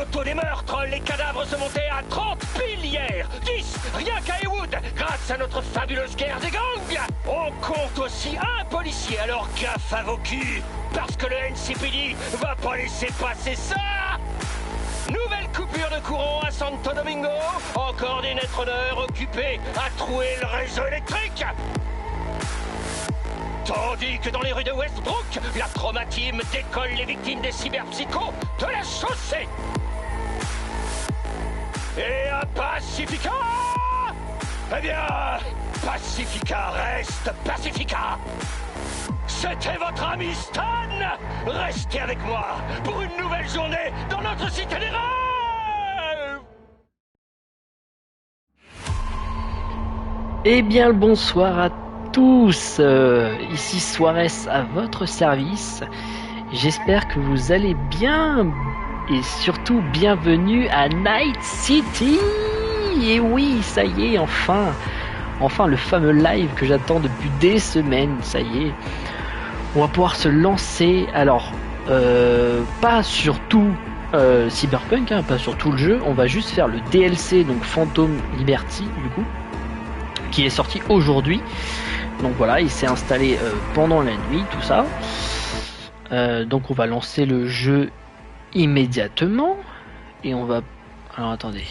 loto des meurtres, les cadavres se montaient à 30 piles hier. 10, rien qu'à Heywood, grâce à notre fabuleuse guerre des gangs. On compte aussi un policier, alors gaffe à vos culs, parce que le NCPD va pas laisser passer ça. Nouvelle coupure de courant à Santo Domingo. Encore des netroneurs occupés à trouer le réseau électrique. Tandis que dans les rues de Westbrook, la trauma team décolle les victimes des cyberpsychos de la chaussée. Et à Pacifica, eh bien, Pacifica reste Pacifica. C'était votre ami Stan. Restez avec moi pour une nouvelle journée dans notre cité des rêves. Eh bien, le bonsoir à tous, ici Suarez à votre service. J'espère que vous allez bien et surtout bienvenue à Night City. Et oui, ça y est, enfin le fameux live que j'attends depuis des semaines, ça y est. On va pouvoir se lancer, alors pas sur tout Cyberpunk, pas sur tout le jeu, on va juste faire le DLC, donc Phantom Liberty du coup, qui est sorti aujourd'hui. Donc voilà, il s'est installé pendant la nuit, tout ça. Donc on va lancer le jeu immédiatement. Et on va... Alors attendez.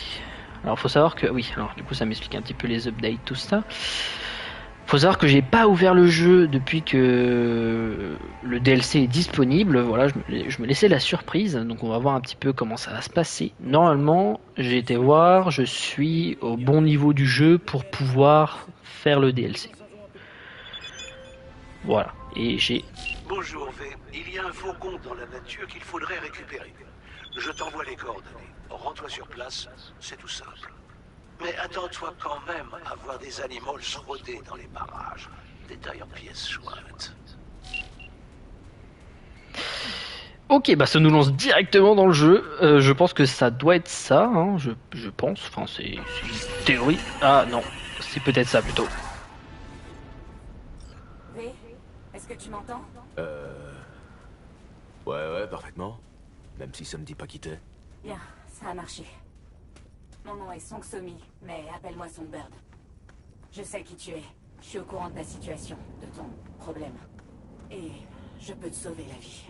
Alors faut savoir que... Oui, alors du coup ça m'explique un petit peu les updates, tout ça. Faut savoir que j'ai pas ouvert le jeu depuis que le DLC est disponible. Voilà, je me laissais la surprise. Donc on va voir un petit peu comment ça va se passer. Normalement, j'ai été voir, je suis au bon niveau du jeu pour pouvoir faire le DLC. Voilà, et j'ai... Bonjour V, il y a un faucon dans la nature qu'il faudrait récupérer. Je t'envoie les coordonnées. Rends-toi sur place, c'est tout simple. Mais attends-toi quand même à voir des animaux rôder dans les parages. Détail en pièces jointes. Ok, bah ça nous lance directement dans le jeu. Je pense que ça doit être ça, hein, je pense. Enfin, c'est une théorie. Ah non, c'est peut-être ça plutôt. V, est-ce que tu m'entends? Ouais, parfaitement. Même si ça me dit pas qui t'es. Bien, ça a marché. Mon nom est Song Somi, mais appelle-moi Songbird. Je sais qui tu es. Je suis au courant de ta situation, de ton problème. Et je peux te sauver la vie.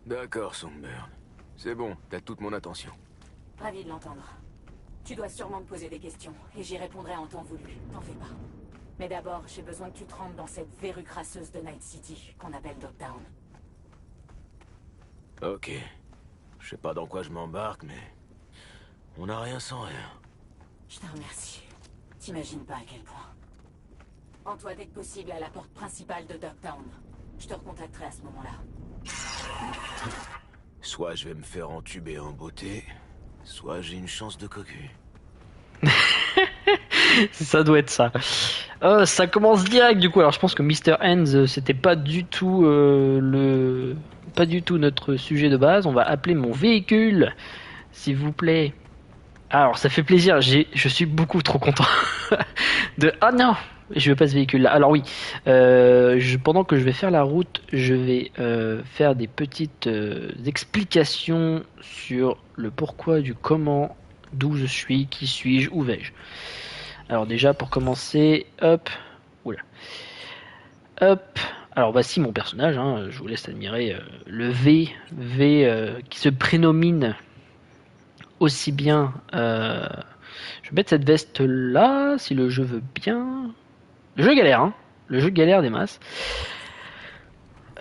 D'accord, Songbird. C'est bon, t'as toute mon attention. Ravi de l'entendre. Tu dois sûrement me poser des questions, et j'y répondrai en temps voulu. T'en fais pas. Mais d'abord, j'ai besoin que tu te rendes dans cette verrue crasseuse de Night City, qu'on appelle Dogtown. Ok. Je sais pas dans quoi je m'embarque, mais... On n'a rien sans rien. Je te remercie. T'imagines pas à quel point. Rends-toi dès que possible à la porte principale de Dogtown. Je te recontacterai à ce moment-là. Soit je vais me faire entuber en beauté, soit j'ai une chance de cocu. Ça doit être ça. Ça commence direct du coup. Alors je pense que Mr. Hands c'était pas du tout notre sujet de base. On va appeler mon véhicule, s'il vous plaît. Alors ça fait plaisir. Je suis beaucoup trop content de. Ah non, je veux pas ce véhicule là. Alors oui, pendant que je vais faire la route, je vais faire des petites explications sur le pourquoi du comment, d'où je suis, qui suis-je, où vais-je. Alors déjà pour commencer, hop, oula, hop. Alors voici mon personnage. Hein, je vous laisse admirer le V qui se prénomine aussi bien. Je vais mettre cette veste là si le jeu veut bien. Le jeu galère, hein. Le jeu galère des masses.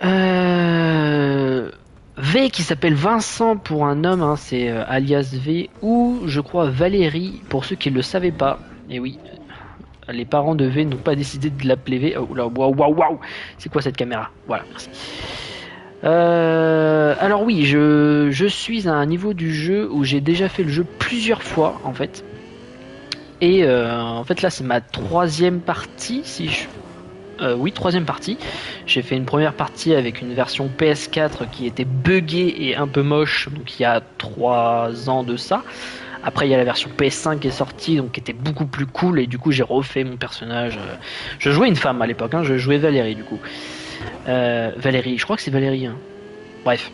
V qui s'appelle Vincent pour un homme, hein, c'est alias V, ou je crois Valérie pour ceux qui ne le savaient pas. Et oui, les parents de V n'ont pas décidé de l'appeler V. Oh là, waouh, c'est quoi cette caméra? Voilà, merci. Alors oui, je suis à un niveau du jeu où j'ai déjà fait le jeu plusieurs fois en fait. Et en fait là c'est ma troisième partie, troisième partie. J'ai fait une première partie avec une version PS4 qui était buggée et un peu moche, donc il y a 3 ans de ça. Après il y a la version PS5 qui est sortie, donc qui était beaucoup plus cool, et du coup j'ai refait mon personnage. Je jouais une femme à l'époque, hein, je jouais Valérie du coup. Valérie, je crois que c'est Valérie. Hein. Bref.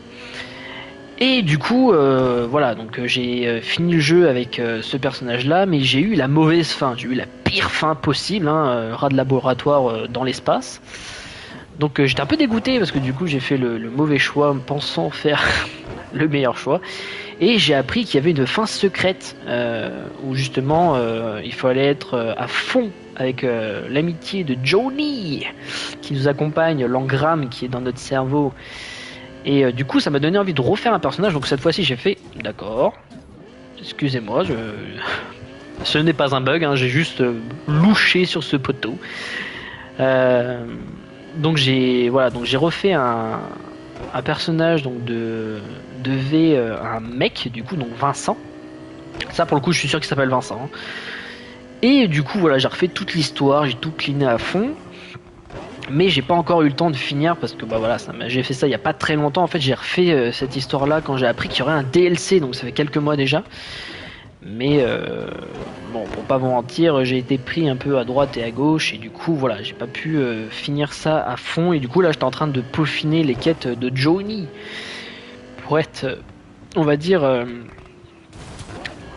Et du coup, voilà, donc j'ai fini le jeu avec ce personnage-là, mais j'ai eu la mauvaise fin, j'ai eu la pire fin possible, hein, rat de laboratoire dans l'espace. Donc j'étais un peu dégoûté parce que du coup j'ai fait le mauvais choix, pensant faire le meilleur choix. Et j'ai appris qu'il y avait une fin secrète où justement il fallait être à fond avec l'amitié de Johnny qui nous accompagne, l'engramme qui est dans notre cerveau. Et du coup ça m'a donné envie de refaire un personnage, donc cette fois-ci j'ai fait d'accord, excusez-moi, ce n'est pas un bug, hein, j'ai juste louché sur ce poteau. Donc j'ai refait un personnage donc de V, un mec du coup, donc Vincent. Ça pour le coup je suis sûr qu'il s'appelle Vincent. Hein. Et du coup voilà, j'ai refait toute l'histoire, j'ai tout cleané à fond. Mais j'ai pas encore eu le temps de finir parce que bah voilà, j'ai fait ça il y a pas très longtemps. En fait j'ai refait cette histoire là quand j'ai appris qu'il y aurait un DLC, donc ça fait quelques mois déjà. Mais bon, pour pas vous mentir, j'ai été pris un peu à droite et à gauche et du coup voilà, j'ai pas pu finir ça à fond et du coup là j'étais en train de peaufiner les quêtes de Johnny pour être, on va dire,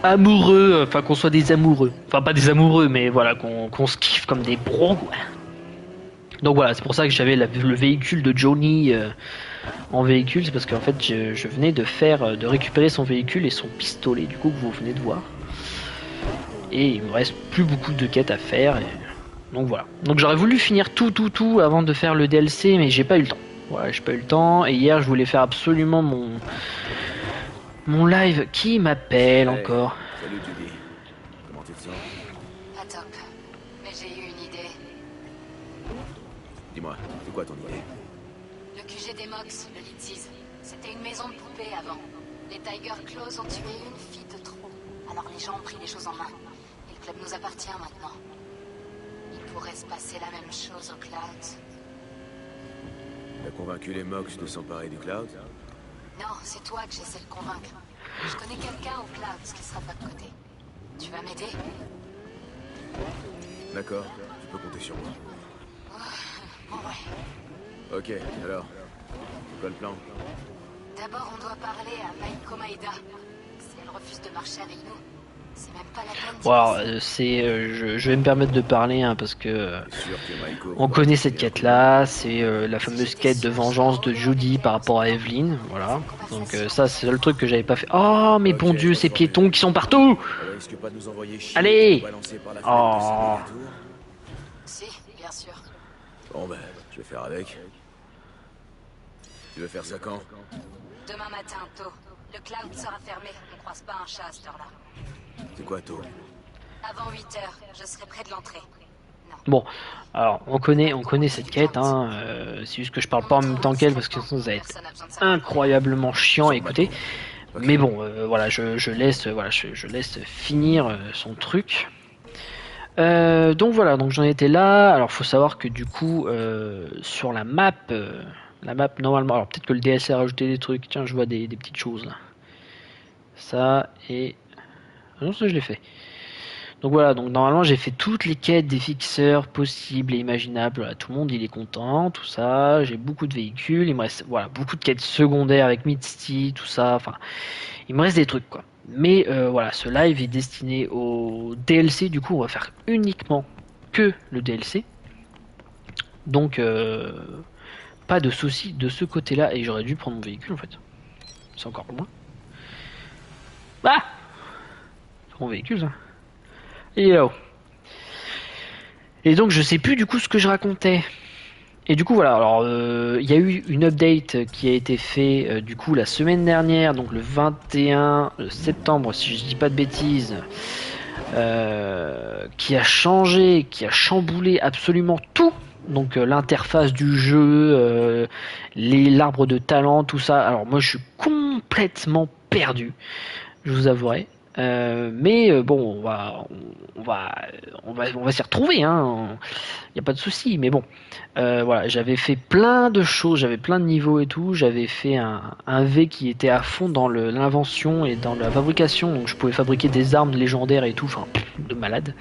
amoureux, enfin qu'on soit des amoureux, enfin pas des amoureux mais voilà, qu'on se kiffe comme des bros. Donc voilà, c'est pour ça que j'avais le véhicule de Johnny en véhicule, c'est parce qu'en fait je venais de récupérer son véhicule et son pistolet du coup que vous venez de voir. Et il me reste plus beaucoup de quêtes à faire. Donc voilà. Donc j'aurais voulu finir tout avant de faire le DLC, mais j'ai pas eu le temps. Voilà, j'ai pas eu le temps. Et hier je voulais faire absolument mon live qui m'appelle encore. Salut Judy. Comment tu te sens? Pas top. Mais j'ai eu une idée. Dis-moi, c'est quoi ton idée? Le QG des Mox, le Litziz. C'était une maison de poupées avant. Les Tiger Claws ont tué une fille de trop. Alors les gens ont pris les choses en main. Et le club nous appartient maintenant. Il pourrait se passer la même chose au Clouds. T'as convaincu les Mox de s'emparer du Cloud? Non, c'est toi que j'essaie de convaincre. Je connais quelqu'un au Clouds qui sera de votre côté. Tu vas m'aider? D'accord, tu peux compter sur moi. Bon ouais. Ok, alors, c'est quoi le plan? D'abord, on doit parler à Maiko Maeda. Si elle refuse de marcher avec nous, c'est même pas la peine d'y Wow, passer. je vais me permettre de parler hein, parce que T'es sûr que Maiko on va connaît cette finir quête là, c'est la fameuse quête de vengeance de Judy par rapport à Evelyn, voilà. Donc ça c'est le truc que j'avais pas fait. Oh mais bon Dieu, ces piétons qui sont partout. Elle risque pas de nous envoyer chier Allez. et nous balancer par la fenêtre Oh. du cinquième tour? Si, bien sûr. Bon ben, je vais faire avec. Tu veux faire ça quand? Demain matin, tôt. Le Cloud sera fermé. On croise pas un chat à cette heure-là. C'est quoi tôt? Avant 8 heures, je serai près de l'entrée. Bon, alors on connaît cette quête, hein. C'est juste que je parle pas en même temps qu'elle parce que sinon ça va être Personne n'a besoin de savoir. incroyablement chiant à écouter. Ok. Mais bon, voilà, je laisse finir son truc. Donc voilà, donc j'en étais là. Alors faut savoir que du coup sur la map normalement, alors peut-être que le DLC a rajouté des trucs. Tiens, je vois des petites choses là. Ça et ah non, ça je l'ai fait. Donc voilà, donc normalement j'ai fait toutes les quêtes des fixeurs possibles et imaginables. Voilà, tout le monde il est content, tout ça. J'ai beaucoup de véhicules, il me reste voilà beaucoup de quêtes secondaires avec Misty, tout ça. Enfin, il me reste des trucs quoi. Mais voilà, ce live est destiné au DLC. Du coup, on va faire uniquement que le DLC. Donc pas de soucis de ce côté-là. Et j'aurais dû prendre mon véhicule en fait. C'est encore loin. Ah, c'est mon véhicule ça. Et là-haut. Et donc je sais plus du coup ce que je racontais. Et du coup voilà, alors il y a eu une update qui a été fait du coup la semaine dernière, donc le 21 septembre si je dis pas de bêtises, qui a changé, qui a chamboulé absolument tout. Donc l'interface du jeu, l'arbre de talent, tout ça. Alors moi je suis complètement perdu, je vous avouerai. Mais bon, on va s'y retrouver, hein. Y a pas de souci. Mais bon, voilà, j'avais fait plein de choses, j'avais plein de niveaux et tout. J'avais fait un V qui était à fond dans l'invention et dans la fabrication, donc je pouvais fabriquer des armes légendaires et tout, enfin, de malade.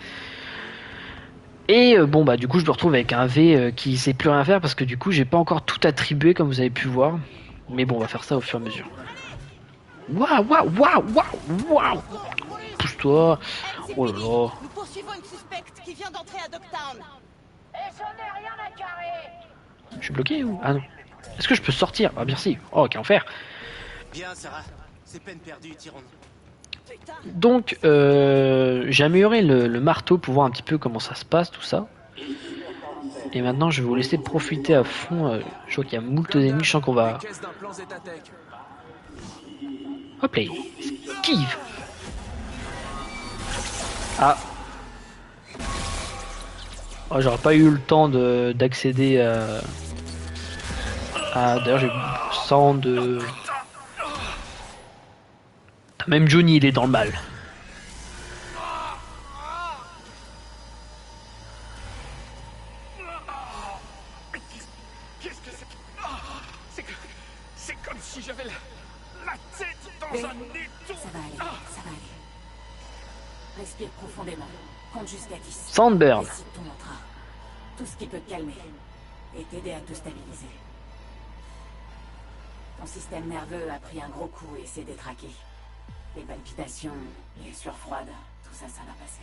Et bon bah du coup je me retrouve avec un V qui sait plus rien faire parce que du coup j'ai pas encore tout attribué comme vous avez pu voir. Mais bon, on va faire ça au fur et à mesure. Waouh, waouh, waouh, waouh, waouh. Pousse-toi. Oh là là. Nous poursuivons une suspecte qui vient d'entrer à Dogtown. Je suis bloqué ou... Ah non. Est-ce que je peux sortir? Ah merci. Oh, quel enfer. Bien, Sarah. C'est peine perdue, tirons-nous. Donc, j'ai amélioré le marteau pour voir un petit peu comment ça se passe, tout ça. Et maintenant, je vais vous laisser profiter à fond. Je vois qu'il y a moult d'ennemis, je sens qu'on va... Caisse d'implants Zetatech. Hop là, esquive. Ah. Oh, j'aurais pas eu le temps d'accéder à... D'ailleurs, j'ai 100 de... Même Johnny, il est dans le mal. Qu'est-ce que c'est? C'est comme si j'avais la tête dans un étau. Ça va aller, ça va aller. Respire profondément. Compte jusqu'à 10. Sandberg. Décide ton mantra. Tout ce qui peut te calmer et t'aider à te stabiliser. Ton système nerveux a pris un gros coup et s'est détraqué. Les palpitations, les sueurs froides, tout ça, ça va passer.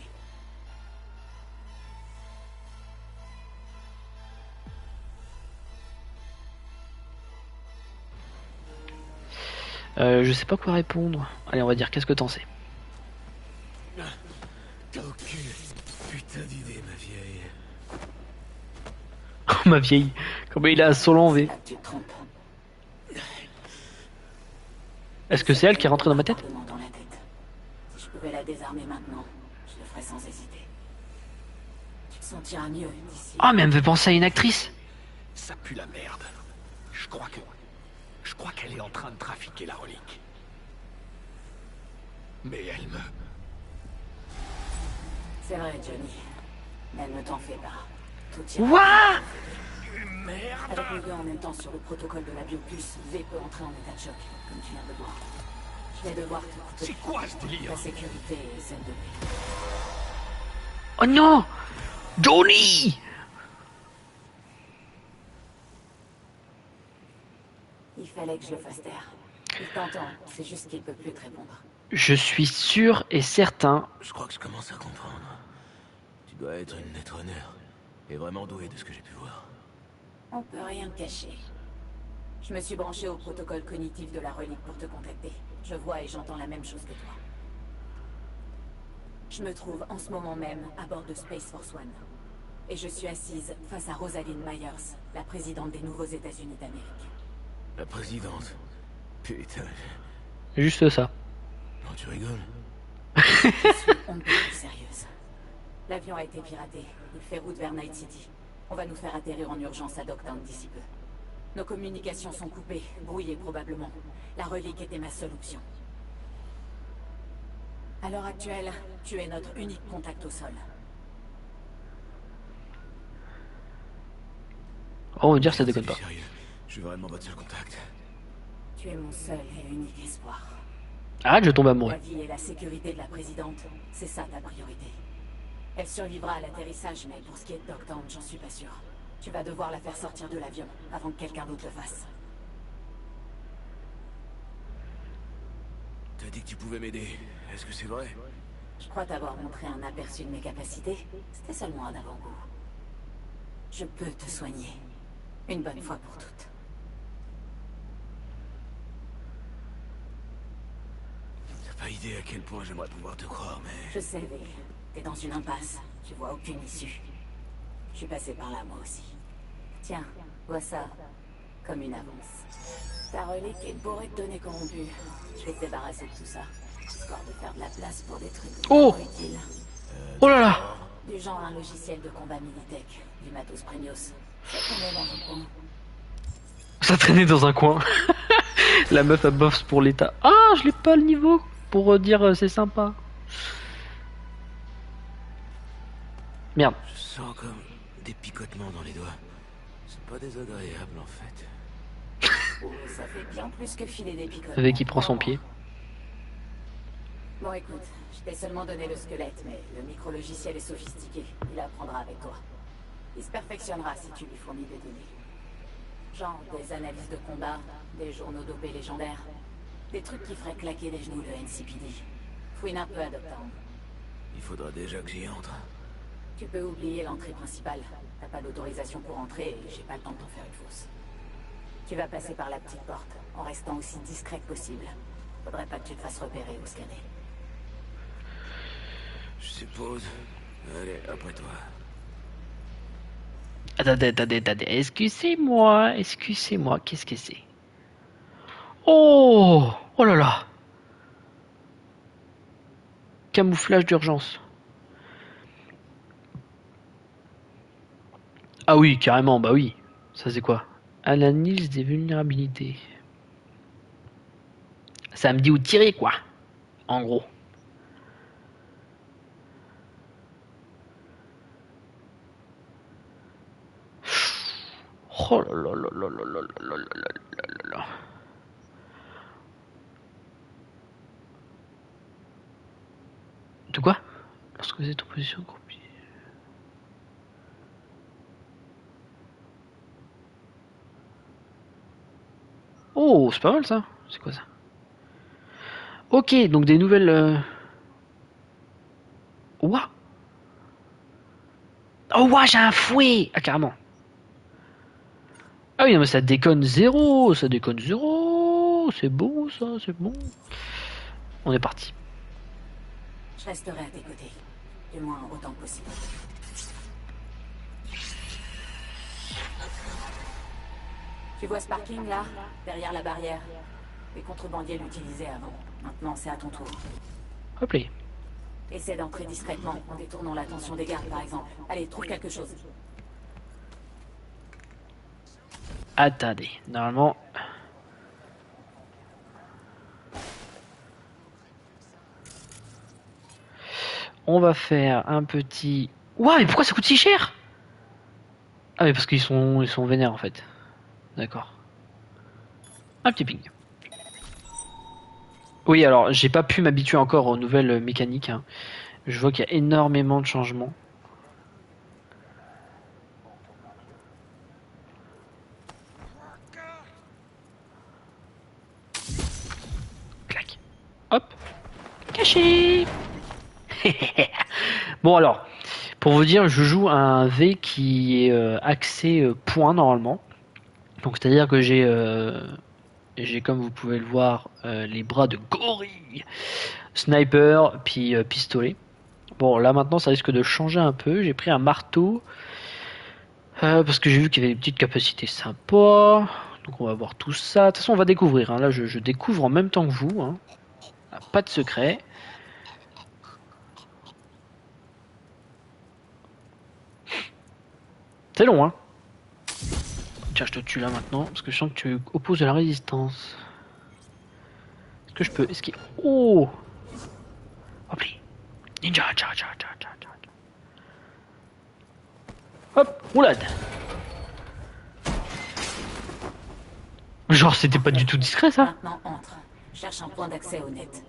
Je sais pas quoi répondre. Allez, on va dire qu'est-ce que t'en sais. T'as aucune putain d'idée, ma vieille. Oh ma vieille, comment il a un sol en V. Là, tu te trompes. Est-ce que c'est elle qui est rentrée dans ma tête? Dans la tête. Si je pouvais la désarmer maintenant, je le ferais sans hésiter. Tu te sentiras mieux d'ici. Oh mais elle me fait penser à une actrice. Ça pue la merde. Je crois qu'elle est en train de trafiquer la relique. Mais elle me... C'est vrai, Johnny. Mais ne t'en fais pas. Tout ira. Ouah. Merde. Avec les deux en même temps sur le protocole de la Biopuce, V peut entrer en état de choc, comme tu viens de voir. Je vais devoir te couper. C'est quoi ce délire? Ta sécurité et celle de V. Oh non, Johnny. Il fallait que je le fasse taire. Il t'entend, c'est juste qu'il peut plus te répondre. Je suis sûr et certain. Je crois que je commence à comprendre. Tu dois être une netrunner. Et vraiment doué de ce que j'ai pu voir. On peut rien te cacher. Je me suis branché au protocole cognitif de la relique pour te contacter. Je vois et j'entends la même chose que toi. Je me trouve en ce moment même à bord de Space Force One. Et je suis assise face à Rosalind Myers, la présidente des Nouveaux États-Unis d'Amérique. La présidente. Putain. Juste ça. Non, tu rigoles? Je suis on ne peut plus sérieuse. L'avion a été piraté. Il fait route vers Night City. On va nous faire atterrir en urgence à Dogtown d'ici peu. Nos communications sont coupées, brouillées probablement. La relique était ma seule option. À l'heure actuelle, tu es notre unique contact au sol. Oh, on va dire ça déconne pas. Sérieux. Je suis vraiment votre seul contact. Tu es mon seul et unique espoir. Arrête, je tombe La amoureux. vie et la sécurité de la présidente, c'est ça ta priorité. Elle survivra à l'atterrissage, mais pour ce qui est de Dogtown, j'en suis pas sûr. Tu vas devoir la faire sortir de l'avion avant que quelqu'un d'autre le fasse. T'as dit que tu pouvais m'aider. Est-ce que c'est vrai? Je crois t'avoir montré un aperçu de mes capacités. C'était seulement un avant-goût. Je peux te soigner. Une bonne fois pour toutes. T'as pas idée à quel point j'aimerais pouvoir te croire, mais... Je sais, V. T'es dans une impasse. Tu vois aucune issue. Je suis passé par là, moi aussi. Tiens, vois ça. Comme une avance. Ta relique est bourrée de données corrompues. Je vais te débarrasser de tout ça. Histoire de faire de la place pour des trucs Oh vraiment utiles. Oh là là. Du genre un logiciel de combat Militech. Du matos premios. Ça tournait dans un coin. Ça traînait dans un coin. La meuf a boffs pour l'état. Ah, je l'ai pas le niveau pour dire c'est sympa. Merde. Je sens comme des picotements dans les doigts. C'est pas désagréable, en fait. Ça fait bien plus que filer des picots. Avec qui prend son pied. Bon, écoute, je t'ai seulement donné le squelette, mais le micro-logiciel est sophistiqué. Il apprendra avec toi. Il se perfectionnera si tu lui fournis des données. Genre des analyses de combat, des journaux dopés légendaires. Des trucs qui feraient claquer des genoux le NCPD. Fouine un peu à Dogtown. Il faudra déjà que j'y entre. Tu peux oublier l'entrée principale. T'as pas d'autorisation pour entrer et j'ai pas le temps de t'en faire une fausse. Tu vas passer par la petite porte, en restant aussi discret que possible. Faudrait pas que tu te fasses repérer ou scanner. Je suppose. Allez, après toi. Attendez. Excusez-moi. Qu'est-ce que c'est? Oh là là. Camouflage d'urgence. Ah oui, carrément, bah oui. Ça c'est quoi? Analyse des vulnérabilités. Ça me dit où tirer, quoi. En gros. Oh là là là là là là là là là là là. De quoi? Lorsque vous êtes en position groupée. Oh, c'est pas mal ça. C'est quoi ça? Ok, donc des nouvelles... Ouah. Oh, ouah, j'ai un fouet. Ah, carrément. Ah oui, non, mais ça déconne zéro. C'est bon, ça, c'est bon. On est parti. Je resterai à tes côtés. Du moins autant que possible. Tu vois ce parking là? Derrière la barrière. Les contrebandiers l'utilisaient avant. Maintenant c'est à ton tour. Hop là. Essaie d'entrer discrètement en détournant l'attention des gardes par exemple. Allez, trouve quelque chose. Attendez, normalement... On va faire un petit... Ouah, mais pourquoi ça coûte si cher? Ah mais parce qu'ils sont vénères en fait. D'accord. Un petit ping. Oui, alors j'ai pas pu m'habituer encore aux nouvelles mécaniques. Hein. Je vois qu'il y a énormément de changements. Clac. Hop. Caché. Bon alors, pour vous dire, je joue un V qui est axé point normalement. Donc c'est-à-dire que j'ai comme vous pouvez le voir les bras de gorille, sniper, puis pistolet. Bon là maintenant ça risque de changer un peu. J'ai pris un marteau parce que j'ai vu qu'il y avait des petites capacités sympas. Donc on va voir tout ça. De toute façon on va découvrir. Hein. Là je découvre en même temps que vous. Hein. Pas de secret. C'est long, hein. Tiens, je te tue là maintenant, parce que je sens que tu opposes de la résistance. Est-ce que je peux esquiver? Oh! Hop, ninja, hop, roulade! Genre, c'était pas du tout discret, ça? Maintenant entre. Cherche un point d'accès au net.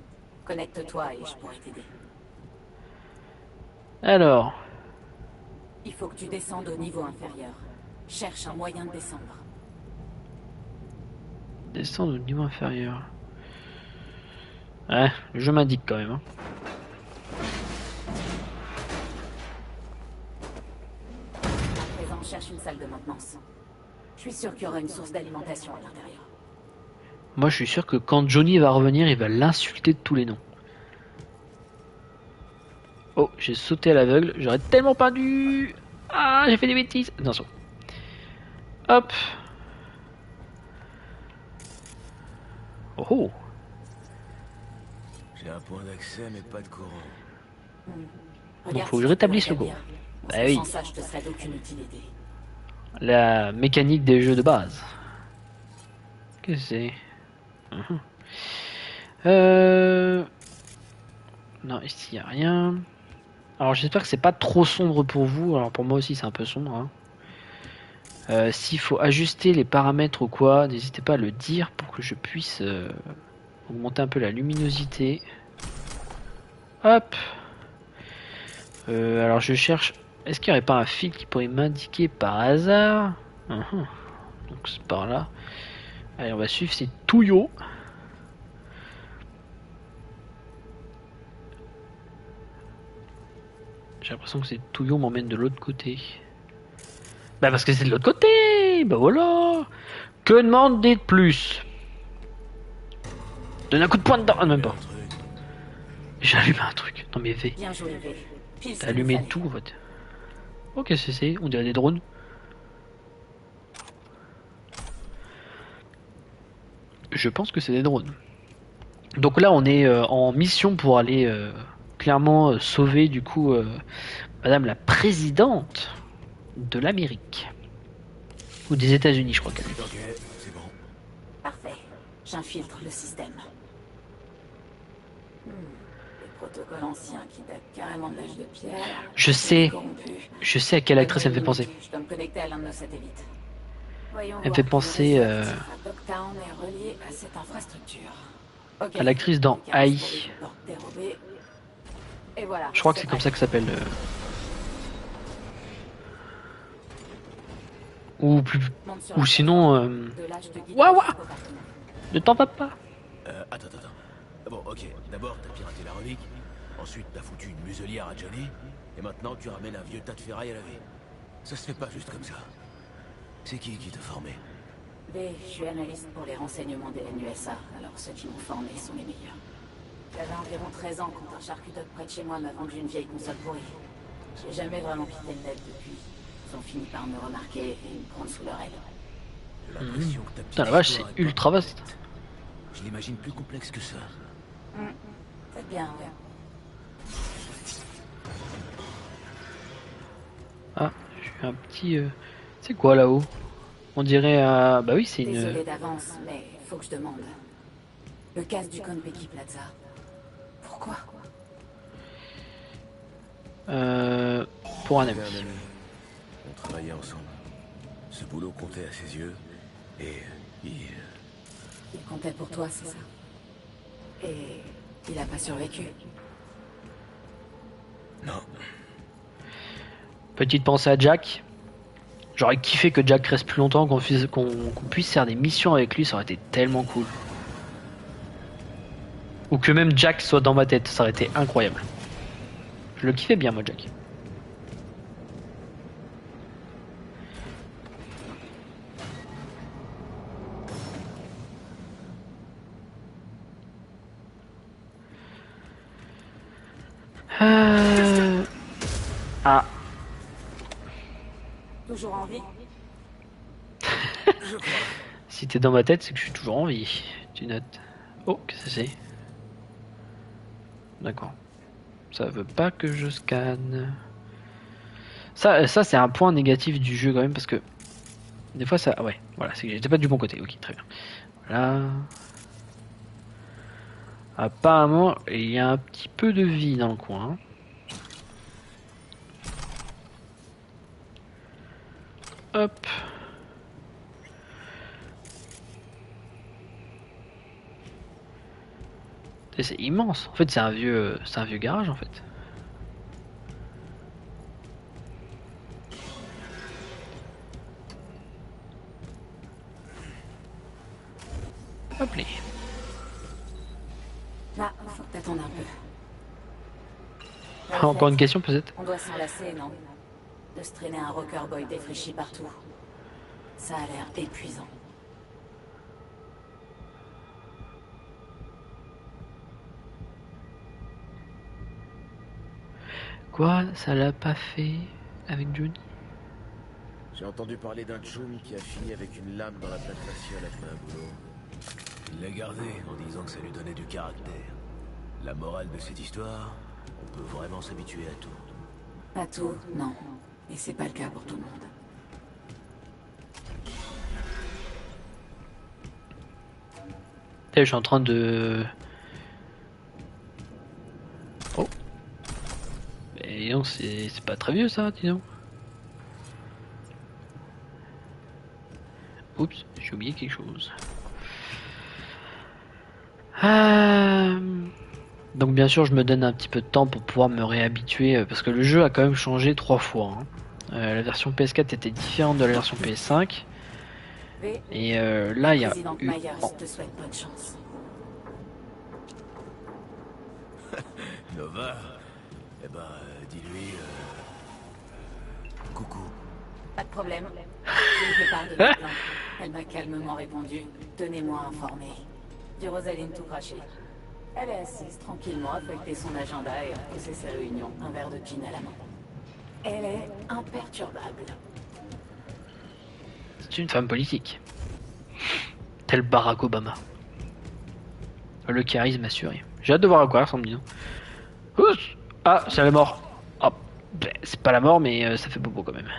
Connecte-toi et je pourrai t'aider. Alors... Il faut que tu descendes au niveau inférieur. Cherche un moyen de descendre. Descendre au niveau inférieur. Ouais, le jeu m'indique quand même. Hein. À présent, cherche une salle de maintenance. Je suis sûr qu'il y aura une source d'alimentation à l'intérieur. Moi, je suis sûr que quand Johnny va revenir, il va l'insulter de tous les noms. Oh, j'ai sauté à l'aveugle. J'aurais tellement pas dû... Ah, j'ai fait des bêtises. Attention. Hop. Oh oh. J'ai un point d'accès, mais pas de courant. Donc faut que je rétablisse le courant. Bah oui. Sans ça, je te serais d'aucune utilité. La mécanique des jeux de base. Qu'est-ce que c'est? Non, ici il n'y a rien. Alors j'espère que c'est pas trop sombre pour vous. Alors pour moi aussi c'est un peu sombre. Hein. S'il faut ajuster les paramètres ou quoi, n'hésitez pas à le dire pour que je puisse augmenter un peu la luminosité. Hop. Alors je cherche. Est-ce qu'il n'y aurait pas un fil qui pourrait m'indiquer par hasard? Donc c'est par là. Allez, on va suivre ces touillots. J'ai l'impression que c'est Touillon m'emmène de l'autre côté. Bah parce que c'est de l'autre côté. Bah voilà. Que demander de plus? Donne un coup de poing dedans. Ah, même pas. J'ai allumé un truc. Non mais V. Bien joué, V. Pile ce T'as qu'il allumé fallait. tout en fait. Ok, c'est. On dirait des drones. Je pense que c'est des drones. Donc là, on est en mission pour aller clairement sauver du coup Madame la présidente de l'Amérique. Ou des États-Unis, je crois qu'elle est. Ok, c'est bon. Parfait. J'infiltre le système. Les protocoles anciens qui datent carrément de l'âge de pierre. Je sais. Corrompus. Je sais à quelle actrice elle me fait penser. Je dois me connecter à l'un de nos satellites. Voyons Elle me voir fait si le penser réseau Dogtown est relié à cette infrastructure. Ok. à l'actrice dans Les cartes AI. pour les portes dérobées. Et voilà. Je crois que c'est comme ça que ça s'appelle. Ou plus. Monte sur Ou la sinon. plateforme de l'âge de guide Waouh, waouh. jusqu'au parking. Ne t'en va pas. Attends. Bon, ok. D'abord, t'as piraté la relique. Ensuite, t'as foutu une muselière à Johnny. Et maintenant, tu ramènes un vieux tas de ferraille à laver. Ça se fait pas juste comme ça. C'est qui t'a formé? V, je suis analyste pour les renseignements des NUSA, alors ceux qui m'ont formé sont les meilleurs. J'avais environ 13 ans quand un charcutote près de chez moi m'a vendu une vieille console pourrie. J'ai jamais vraiment quitté le net depuis. Ils ont fini par me remarquer et me prendre sous leur aile. J'ai l'impression que ta petite Putain, la vache, histoire c'est est pas ultra vaste. complète. Je l'imagine plus complexe que ça. C'est bien, ouais. Ah, j'ai un petit. C'est quoi là-haut? On dirait. Bah oui, c'est Désolé une. d'avance, mais faut que je demande. Le casse du Konpeki Plaza. Pourquoi? Pour un C'était ami. un ami. On travaillait ensemble. Ce boulot comptait à ses yeux. Et il... Il comptait pour toi, c'est ça? Et il a pas survécu. Non. Petite pensée à Jack. J'aurais kiffé que Jack reste plus longtemps, qu'on puisse faire des missions avec lui, ça aurait été tellement cool. Ou que même Jack soit dans ma tête, ça aurait été incroyable. Je le kiffais bien, moi, Jack. Ah, Toujours en vie? si t'es dans ma tête, c'est que je suis toujours en vie. Tu notes. Oh, qu'est-ce que c'est? D'accord. Ça veut pas que je scanne. Ça c'est un point négatif du jeu quand même parce que des fois ça. Ouais, voilà, c'est que j'étais pas du bon côté. Ok, très bien. Voilà. Apparemment, il y a un petit peu de vie dans le coin. Hop. Et c'est immense. En fait, c'est un vieux garage en fait. Hop là. Là, faut que t'attendes un peu. Encore une question peut-être? On doit s'enlacer, non? De se traîner un rocker boy défraîchi partout. Ça a l'air épuisant. Quoi? Ça l'a pas fait avec Johnny? J'ai entendu parler d'un Choum qui a fini avec une lame dans la plaque faciale après un boulot. Il l'a gardé en disant que ça lui donnait du caractère. La morale de cette histoire, on peut vraiment s'habituer à tout. Pas tout, non. Et c'est pas le cas pour tout le monde. Je suis en train de... Oh. Mais non, c'est pas très vieux ça, dis donc. Oups, j'ai oublié quelque chose. Donc bien sûr, je me donne un petit peu de temps pour pouvoir me réhabituer, parce que le jeu a quand même changé 3 fois. Hein. La version PS4 était différente de la version PS5. V, Et là, il y a présidente eu... Myers Oh. te souhaite bonne chance. Nova, eh ben, dis-lui, Pas de problème. Je lui fais part de mes plans. Elle m'a calmement répondu. Tenez-moi informé. Dit Rosaline tout craché. Elle est assise tranquillement à feuilleter son agenda et à pousser ses réunions, un verre de gin à la main. Elle est imperturbable. C'est une femme politique. Tel Barack Obama. Le charisme assuré. J'ai hâte de voir à quoi ça ressemble, disons. Ah, c'est la mort. Oh, c'est pas la mort, mais ça fait bobo quand même.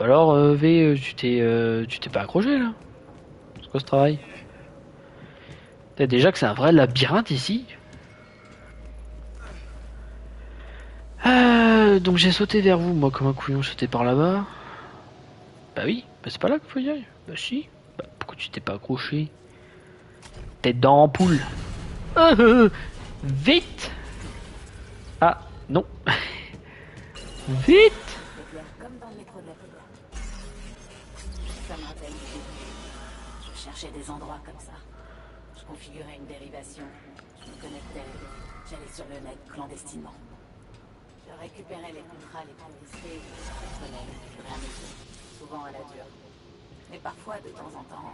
Alors, V, tu t'es pas accroché là? C'est quoi ce travail? T'as déjà que c'est un vrai labyrinthe ici. Donc j'ai sauté vers vous, moi comme un couillon, sauté par là-bas. Bah oui, bah c'est pas là qu'il faut y aller. Bah si. Bah pourquoi tu t'es pas accroché? Tête d'ampoule. Vite. Ah non. Vite. Comme dans le métro de la ville. Ça me rappelle du début. Je cherchais des endroits comme ça. Je configurais une dérivation. Je me connectais. J'allais sur le net clandestinement. Je récupérais les contrats les plus risqués. Je prenais les plus ramifiés. Souvent à la dure. Mais parfois, de temps en temps,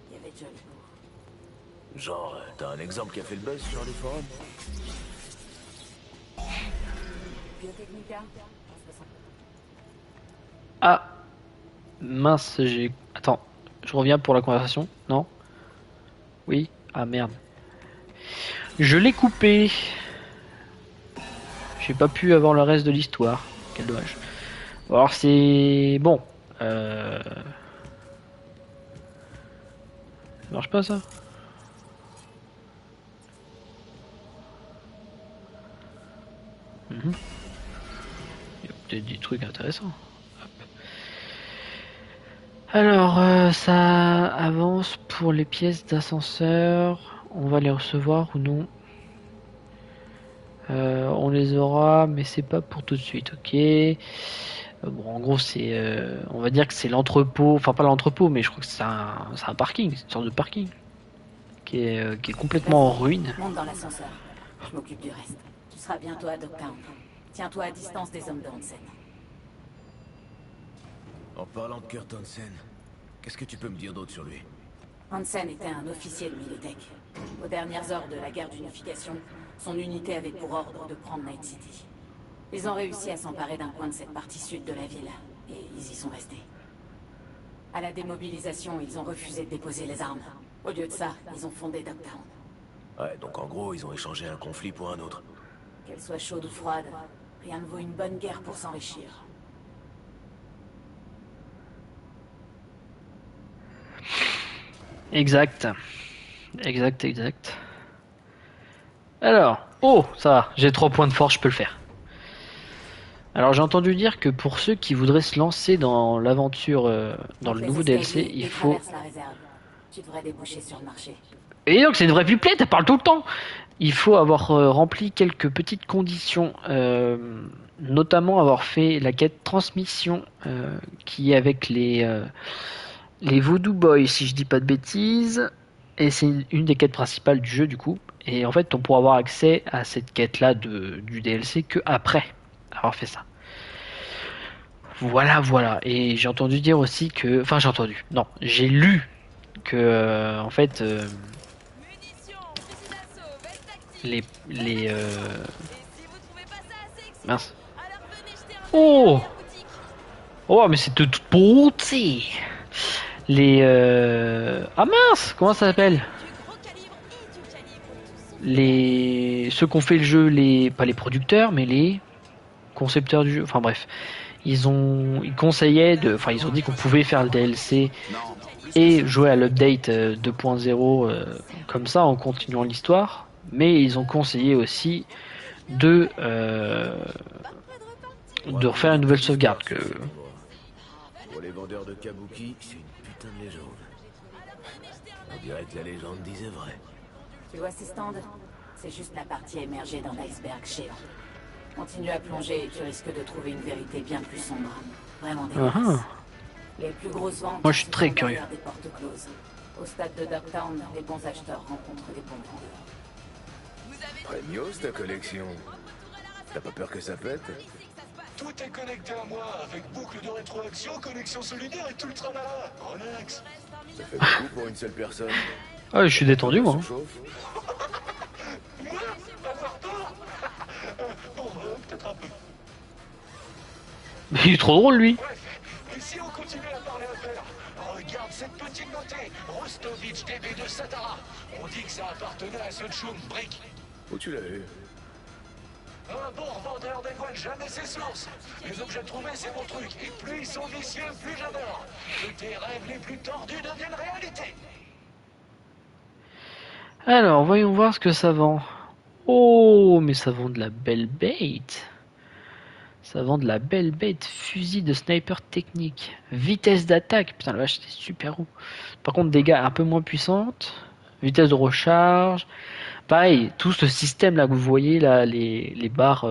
il y avait de jolis coups. Genre, t'as un exemple qui a fait le buzz sur les forums? Biotechnica, Ah mince, j'ai... Attends, je reviens pour la conversation. Non? Oui? Ah merde. Je l'ai coupé. J'ai pas pu avoir le reste de l'histoire. Quel dommage. Alors c'est... Bon. Ça marche pas ça? Il y a peut-être des trucs intéressants. Hop. Alors, ça avance pour les pièces d'ascenseur. On va les recevoir ou non? On les aura, mais c'est pas pour tout de suite, ok. Bon, en gros, c'est, on va dire que c'est l'entrepôt, enfin pas l'entrepôt, mais je crois que c'est un parking, c'est une sorte de parking qui est complètement en ruine. Monte dans l'ascenseur. Je m'occupe du reste. Tu seras bientôt à Dogtown. Tiens-toi à distance des hommes de Hansen. En parlant de Kurt Hansen, qu'est-ce que tu peux me dire d'autre sur lui? Hansen était un officier de Militech. Aux dernières heures de la guerre d'unification, son unité avait pour ordre de prendre Night City. Ils ont réussi à s'emparer d'un coin de cette partie sud de la ville, et ils y sont restés. À la démobilisation, ils ont refusé de déposer les armes. Au lieu de ça, ils ont fondé Dogtown. Ouais, donc en gros, ils ont échangé un conflit pour un autre. Qu'elle soit chaude ou froide, rien ne vaut une bonne guerre pour s'enrichir. Exact. Exact. Alors, oh, ça va, j'ai 3 points de force, je peux le faire. Alors j'ai entendu dire que pour ceux qui voudraient se lancer dans l'aventure, dans le nouveau DLC, il faut... La réserve. Tu devrais déboucher sur le marché. Et donc c'est une vraie pipelette, elle parle tout le temps. Il faut avoir rempli quelques petites conditions, notamment avoir fait la quête transmission qui est avec les Voodoo Boys, si je dis pas de bêtises. Et c'est une des quêtes principales du jeu du coup. Et en fait on pourra avoir accès à cette quête là du DLC que après avoir fait ça. Voilà. Et j'ai entendu dire aussi que... Enfin j'ai lu que en fait... Mince. Oh, mais c'est de toute beauté. Ah mince, comment ça s'appelle? Ceux qui ont fait le jeu, pas les producteurs, mais les concepteurs du jeu. Enfin bref, ils conseillaient ils ont dit qu'on pouvait faire le DLC et jouer à l'update 2.0 comme ça en continuant l'histoire. Mais ils ont conseillé aussi de refaire une nouvelle sauvegarde. Pour les vendeurs de kabuki, c'est une putain de légende. On dirait que la légende disait vrai. Tu vois ces stands? C'est juste la partie émergée d'un iceberg géant. Continue à plonger et tu risques de trouver une vérité bien plus sombre. Vraiment dégueulasse. Les plus grosses ventes... Moi je suis très curieux. Des portes closes. Au stade de Dogtown, les bons acheteurs rencontrent les bons vendeurs. Premios ta collection. T'as pas peur que ça pète? Tout est connecté à moi, avec boucle de rétroaction, connexion solidaire et tout le tralala. Relax. Ça fait beaucoup pour une seule personne. Ah, je suis détendu, moi. Ça chauffe. Moi, avoir tort. Bon, peut-être un peu. Mais il est trop drôle, lui. Bref, et si on continue à parler affaires, regarde cette petite beauté, Rostovich DB de Satara. On dit que ça appartenait à ce Tchoum, Brick. Où tu l'as eu? Un bon revendeur dévoile jamais ses sources. Les objets trouvés, c'est mon truc. Et plus ils sont vicieux, plus j'adore. Que tes rêves les plus tordus deviennent réalité. Alors, voyons voir ce que ça vend. Oh, mais ça vend de la belle bête. Ça vend de la belle bête. Fusil de sniper technique. Vitesse d'attaque. Putain, la vache, c'est super haut. Par contre, dégâts un peu moins puissantes. Vitesse de recharge. Pareil, tout ce système là que vous voyez, là, les barres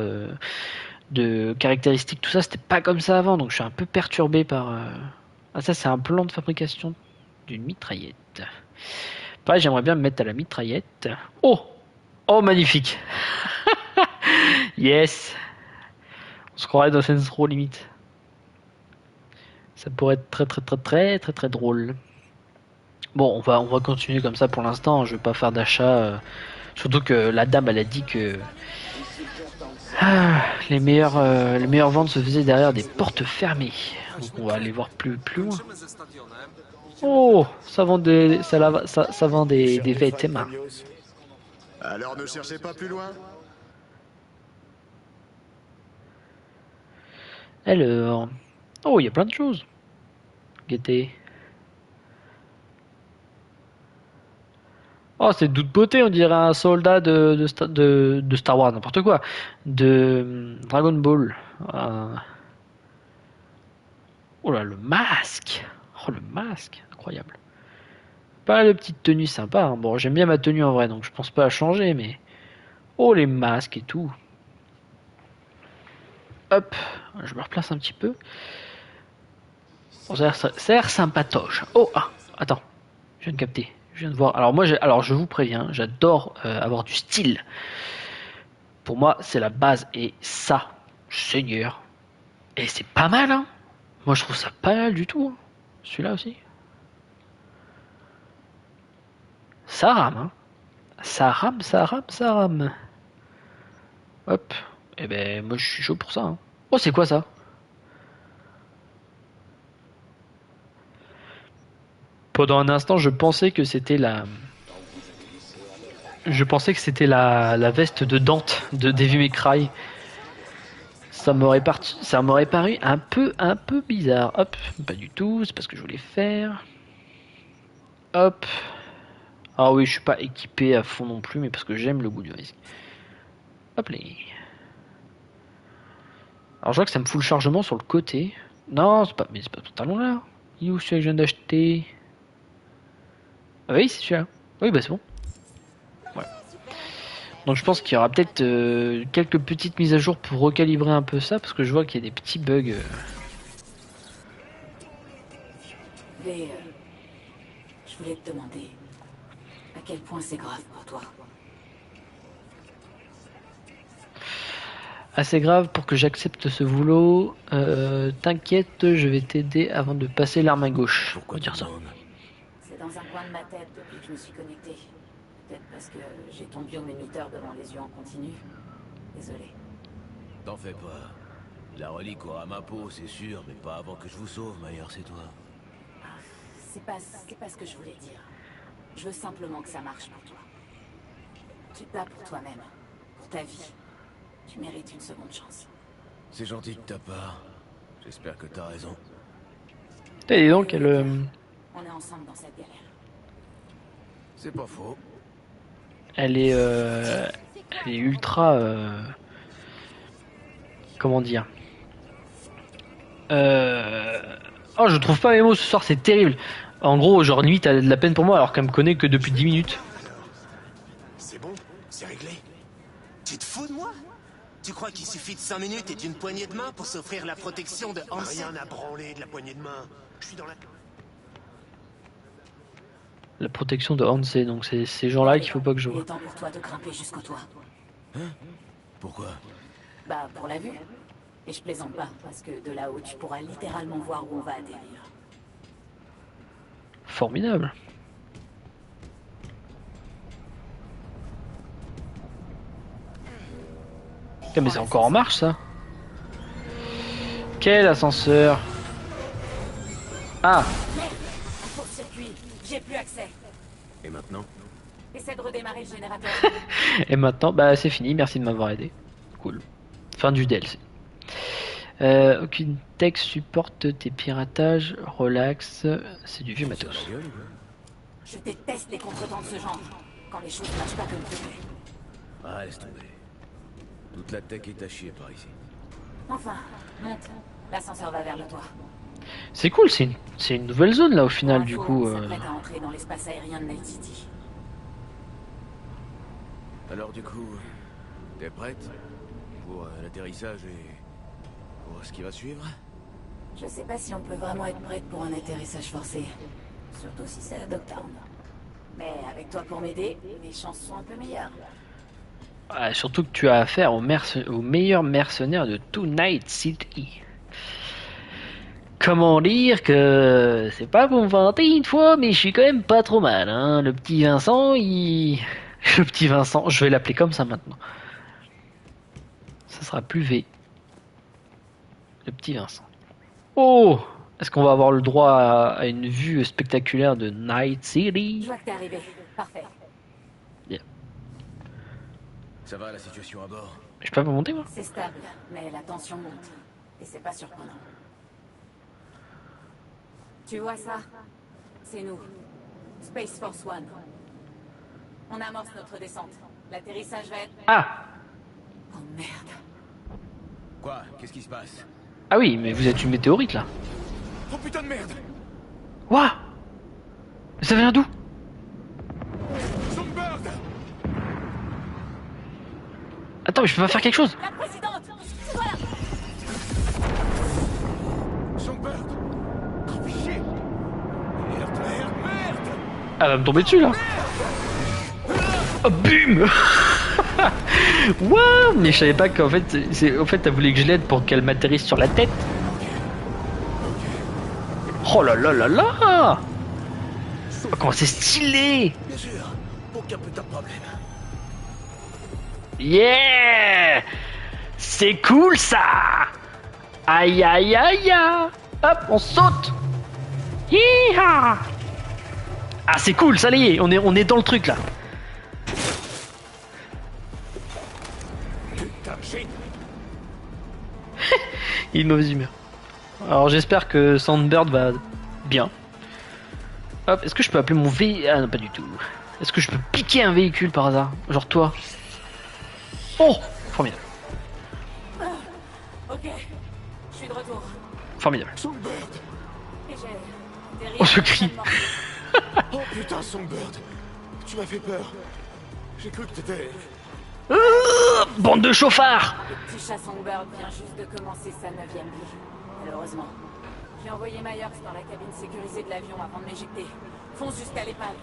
de caractéristiques, tout ça, c'était pas comme ça avant. Donc je suis un peu perturbé par... Ah, ça, c'est un plan de fabrication d'une mitraillette. Pareil, j'aimerais bien me mettre à la mitraillette. Oh! Oh, magnifique! Yes! On se croirait dans Saints Row limite. Ça pourrait être très drôle. Bon, on va continuer comme ça pour l'instant. Je vais pas faire d'achat. Surtout que la dame, elle a dit que les meilleures ventes se faisaient derrière des portes fermées. Donc on va aller voir plus loin. Oh, ça vend ça vend des vêtements. Alors ne cherchez pas plus loin. Alors, oh, il y a plein de choses. Gaieté. Oh, c'est doux de beauté, on dirait un soldat de Star Wars, n'importe quoi. De Dragon Ball. Oh là, le masque. Oh, le masque, incroyable. Pas de petite tenue sympa. Hein. Bon, j'aime bien ma tenue en vrai, donc je pense pas à changer, mais... Oh, les masques et tout. Hop, je me replace un petit peu. Bon, ça a l'air sympatoche. Oh, ah, attends, je viens de capter. Je viens de voir. Alors moi, je vous préviens, j'adore avoir du style. Pour moi, c'est la base. Et ça, Seigneur. Et c'est pas mal, hein. Moi, je trouve ça pas mal du tout. Hein. Celui-là aussi. Ça rame, hein. Ça rame. Hop. Eh ben, moi, je suis chaud pour ça. Hein. Oh, c'est quoi ça? Pendant un instant, je pensais que c'était la veste de Dante de Devil May Cry. Ça m'aurait paru un peu bizarre. Hop, pas du tout, c'est pas ce que je voulais faire. Hop. Ah oui, je suis pas équipé à fond non plus, mais parce que j'aime le goût du risque. Hop là. Alors je vois que ça me fout le chargement sur le côté. Non, c'est pas ce pantalon là. Il est où celui que je viens d'acheter? Ah oui, c'est celui-là. Oui, bah c'est bon. Voilà. Donc je pense qu'il y aura peut-être quelques petites mises à jour pour recalibrer un peu ça, parce que je vois qu'il y a des petits bugs. Mais je voulais te demander à quel point c'est grave pour toi. Assez grave pour que j'accepte ce boulot. T'inquiète, je vais t'aider avant de passer l'arme à gauche. Pourquoi dire ça? C'est dans un coin de ma tête depuis que je me suis connecté. Peut-être parce que j'ai ton bioméniteur devant les yeux en continu. Désolé. T'en fais pas. La relique aura ma peau, c'est sûr, mais pas avant que je vous sauve, Maillard, c'est toi. C'est pas ce que je voulais dire. Je veux simplement que ça marche pour toi. Tu te bats pour toi-même, pour ta vie. Tu mérites une seconde chance. C'est gentil de ta part. J'espère que t'as raison. Et dis donc, elle... On est ensemble dans cette galère. C'est pas faux. Elle est ultra... Comment dire Oh, je trouve pas mes mots ce soir, c'est terrible. En gros, genre limite, elle a de la peine pour moi alors qu'elle me connaît que depuis 10 minutes. C'est bon, c'est réglé. Tu te fous de moi? Tu crois qu'il suffit de 5 minutes et d'une poignée de main pour s'offrir la protection de Hansen? Rien à branler de la poignée de main. Je suis dans la... La protection de Hansen, donc c'est ces gens-là qu'il faut pas que je Il vois. est temps pour toi de grimper jusqu'au toit. Hein? Pourquoi? Bah, pour la vue. Et je plaisante pas, parce que de là-haut, tu pourras littéralement voir où on va atterrir. Formidable. Putain, mais c'est encore en marche ça. Quel ascenseur. Ah. Merde, un court-circuit, j'ai plus accès. Et maintenant? Essaie de redémarrer le générateur. Et maintenant, bah c'est fini, merci de m'avoir aidé. Cool. Fin du DLC. Aucune tech supporte tes piratages, relax, c'est du vieux matos. Je déteste les contretemps de ce genre, quand les choses marchent pas comme prévu. Ah, laisse tomber. Toute la tech est à chier par ici. Enfin, monte. L'ascenseur va vers le toit. C'est cool, c'est une nouvelle zone là au final Pour du info, coup. on s'apprête à entrer dans l'espace aérien de Night City. Alors du coup, t'es prête pour l'atterrissage et pour ce qui va suivre? Je sais pas si on peut vraiment être prête pour un atterrissage forcé. Surtout si c'est à Dogtown. Mais avec toi pour m'aider, les chances sont un peu meilleures. Ah, surtout que tu as affaire au meilleur mercenaire de tout Night City. Comment dire que c'est pas pour me vanter une fois, mais je suis quand même pas trop mal, hein. Le petit Vincent, le petit Vincent, je vais l'appeler comme ça maintenant. Ça sera plus V. Le petit Vincent. Oh! Est-ce qu'on va avoir le droit à une vue spectaculaire de Night City? Je vois que t'es arrivé. Parfait. Bien. Ça va la situation à bord? Je peux pas monter moi? C'est stable, mais la tension monte. Et c'est pas surprenant. Tu vois ça? C'est nous. Space Force One. On amorce notre descente. L'atterrissage va être... Ah! Oh merde. Quoi? Qu'est-ce qui se passe? Ah oui, mais vous êtes une météorite là. Oh putain de merde! Ouah! Ça vient d'où? Songbird! Attends, mais je peux pas faire quelque chose? La présidente! Voilà! Songbird! Oh shit! Merde! Elle va me tomber dessus là. Oh, bim. Waouh, mais je savais pas qu'en fait, t'as voulu que je l'aide pour qu'elle m'atterrisse sur la tête. Oh là là là là. Oh, comment c'est stylé. Bien sûr, aucun putain de problème. Yeah. C'est cool ça. Aïe aïe aïe aïe. Hop, on saute. Hi-ha. Ah c'est cool, ça y est, on est dans le truc là. Putain de shit! Il est de mauvaise humeur. Alors j'espère que Sandbird va bien. Hop, est-ce que je peux appeler mon véhicule? Ah non, pas du tout. Est-ce que je peux piquer un véhicule par hasard? Genre toi? Oh, formidable. Ok, je suis de retour. Formidable. Songbird! Et j'ai... Oh, ce cri. Oh putain, Songbird! Tu m'as fait peur. J'ai cru que t'étais... Bande de chauffards. Le petit chat Songbird vient juste de commencer sa 9e vie. Malheureusement. J'ai envoyé Myers dans la cabine sécurisée de l'avion avant de m'éjecter. Fonce jusqu'à l'épave.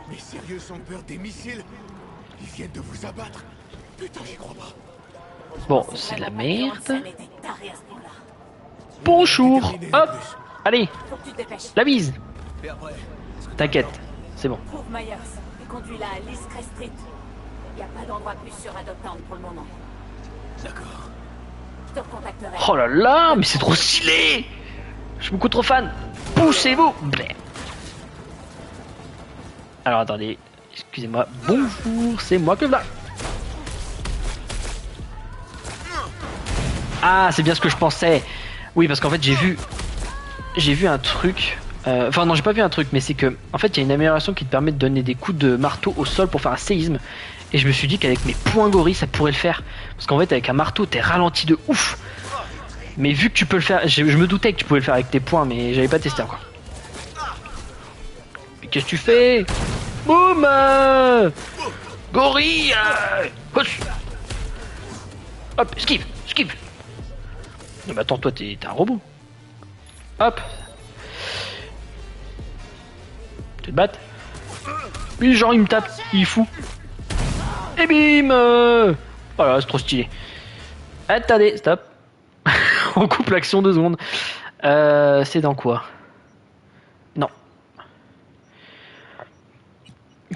Mais sérieux, Songbird, des missiles? Ils viennent de vous abattre? Putain, j'y crois pas. Bon, c'est la merde. Ça n'était taré à ce point-là. Bonjour. Hop. Allez, Faut que tu te dépêches. la bise. Et après? T'inquiète, c'est bon. Trouve Myers et conduis-la à l'East Street. Il n'y a pas d'endroit plus sûr à Dogtown pour le moment. D'accord. Je te recontacterai. Oh là là, mais c'est trop stylé. Je suis beaucoup trop fan. Poussez-vous. Bleh. Alors attendez, excusez-moi. Bonjour, c'est moi que là. Ah, c'est bien ce que je pensais. Oui, parce qu'en fait j'ai vu un truc. Enfin non, j'ai pas vu un truc, mais c'est que en fait il y a une amélioration qui te permet de donner des coups de marteau au sol pour faire un séisme. Et je me suis dit qu'avec mes poings gorilles ça pourrait le faire. Parce qu'en fait avec un marteau t'es ralenti de ouf. Mais vu que tu peux le faire, je me doutais que tu pouvais le faire avec tes poings, mais j'avais pas testé encore. Mais qu'est-ce que tu fais? Boum, gorille. Hop, esquive. Non mais attends, toi t'es un robot. Hop. Tu te battes? Oui, genre il me tape, il est fou. Et bim. Oh là, c'est trop stylé. Attendez, stop. On coupe l'action 2 secondes. C'est dans quoi? Non.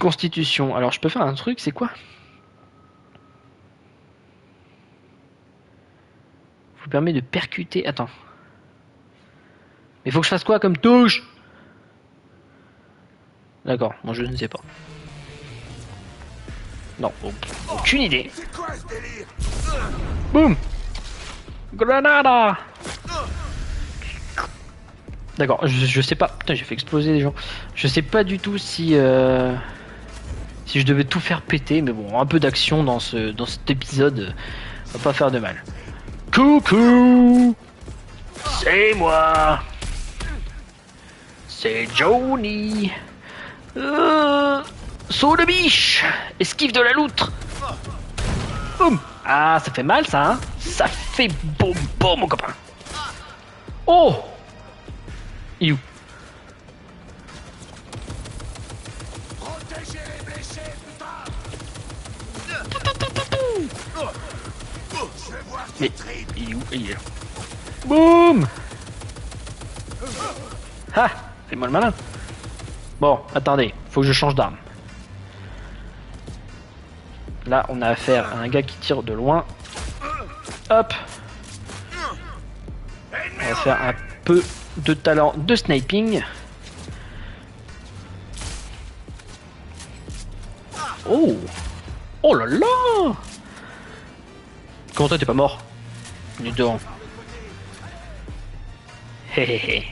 Constitution. Alors je peux faire un truc, c'est quoi? Vous permet de percuter. Attends. Mais faut que je fasse quoi comme touche? D'accord, moi je ne sais pas. Non, aucune idée. Boum. Granada. D'accord, je sais pas. Putain, j'ai fait exploser des gens. Je sais pas du tout si si je devais tout faire péter, mais bon, un peu d'action dans cet épisode va pas faire de mal. Coucou, c'est moi. C'est Johnny. Saut de biche. Esquive de la loutre. Boum. Ah, ça fait mal ça, hein. Ça fait bon mon copain. Oh. You. Protégez les blessés, putain! Je vais voir Mais il est où? Il est là. Boum. Ah, fais-moi le malin. Bon, attendez, faut que je change d'arme. Là, on a affaire à un gars qui tire de loin. Hop. On va faire un peu de talent de sniping. Oh. Oh là là. Comment toi t'es pas mort? Il est devant. Hé hé hé.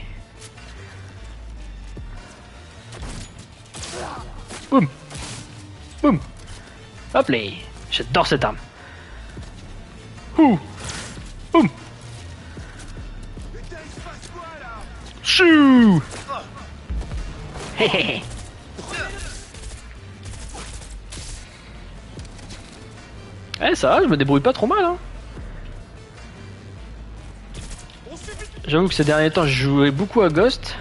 Boum. Boum. Hop là. J'adore cette arme. Ouh. Boum. Chou. Hé hé hé. Eh ça va, je me débrouille pas trop mal hein. J'avoue que ces derniers temps j'ai joué beaucoup à Ghost.